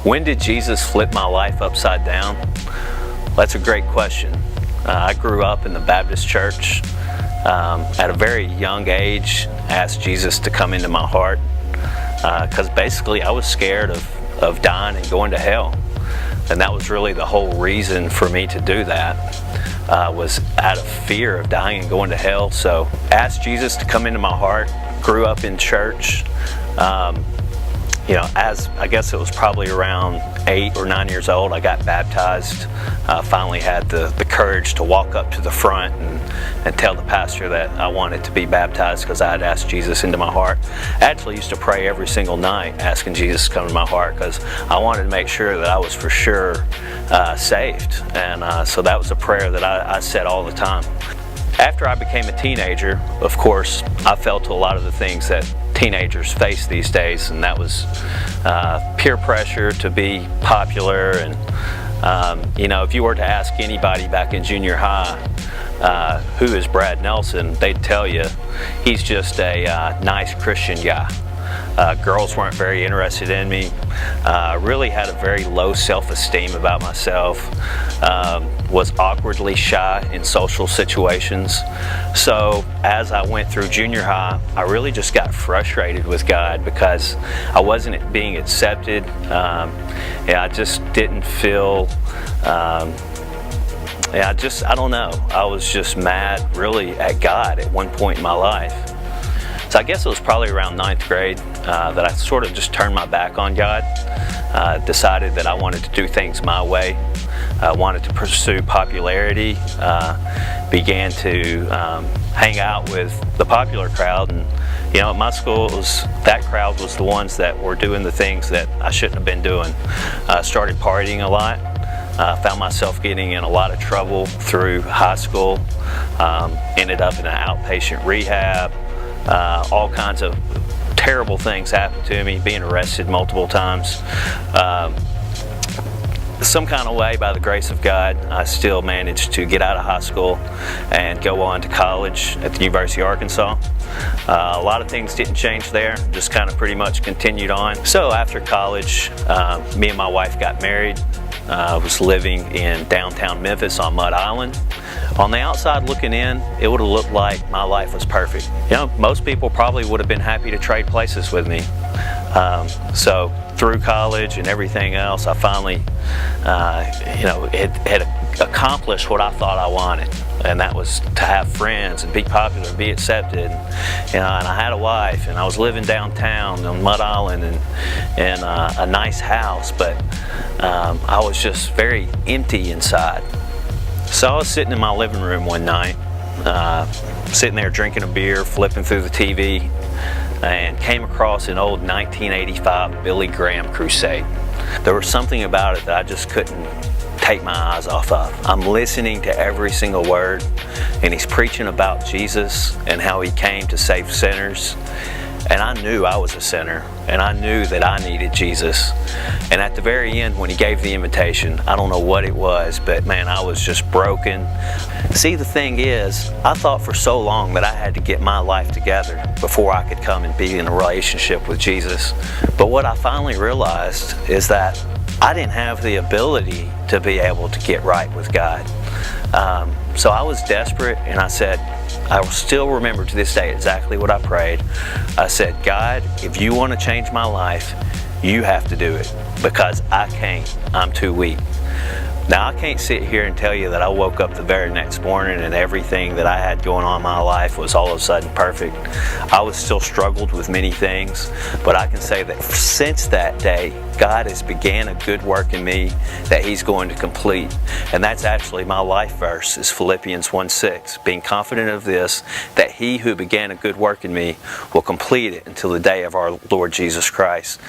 When did Jesus flip my life upside down? That's a great question. I grew up in the Baptist church. At a very young age, asked Jesus to come into my heart because basically I was scared of dying and going to hell. And that was really the whole reason for me to do that, was out of fear of dying and going to hell. So asked Jesus to come into my heart, grew up in church. As I guess it was probably around 8 or 9 years old, I got baptized. Finally had the courage to walk up to the front and tell the pastor that I wanted to be baptized because I had asked Jesus into my heart. I actually used to pray every single night asking Jesus to come into my heart because I wanted to make sure that I was for sure saved. And so that was a prayer that I said all the time. After I became a teenager, of course, I fell to a lot of the things that teenagers face these days, and that was peer pressure to be popular. And if you were to ask anybody back in junior high who is Brad Nelson, they'd tell you he's just a nice Christian guy. Girls weren't very interested in me. Really had a very low self-esteem about myself. Was awkwardly shy in social situations. So as I went through junior high, I really just got frustrated with God because I wasn't being accepted. I just didn't feel, I don't know. I was just mad really at God at one point in my life. So I guess it was probably around 9th grade that I sort of just turned my back on God, decided that I wanted to do things my way. Wanted to pursue popularity, began to hang out with the popular crowd, and at my school that crowd was the ones that were doing the things that I shouldn't have been doing. Started partying a lot, found myself getting in a lot of trouble through high school, ended up in an outpatient rehab, all kinds of terrible things happened to me, being arrested multiple times. Some kind of way, by the grace of God, I still managed to get out of high school and go on to college at the University of Arkansas. A lot of things didn't change there, just kind of pretty much continued on. So after college, me and my wife got married. I was living in downtown Memphis on Mud Island. On the outside looking in, it would have looked like my life was perfect. Most people probably would have been happy to trade places with me. So through college and everything else, I finally, had accomplished what I thought I wanted, and that was to have friends and be popular and be accepted. And I had a wife, and I was living downtown on Mud Island in a nice house, but I was just very empty inside. So I was sitting in my living room one night, sitting there drinking a beer, flipping through the TV, and came across an old 1985 Billy Graham Crusade. There was something about it that I just couldn't take my eyes off of. I'm listening to every single word, and he's preaching about Jesus and how he came to save sinners. And I knew I was a sinner, and I knew that I needed Jesus. And at the very end, when he gave the invitation, I don't know what it was, but man, I was just broken. See, the thing is, I thought for so long that I had to get my life together before I could come and be in a relationship with Jesus. But what I finally realized is that I didn't have the ability to be able to get right with God. So I was desperate, and I said, I still remember to this day exactly what I prayed. I said, God, if you want to change my life, you have to do it, because I can't. I'm too weak. Now, I can't sit here and tell you that I woke up the very next morning and everything that I had going on in my life was all of a sudden perfect. I was still struggled with many things, but I can say that since that day, God has began a good work in me that he's going to complete. And that's actually my life verse, is Philippians 1:6, being confident of this, that he who began a good work in me will complete it until the day of our Lord Jesus Christ.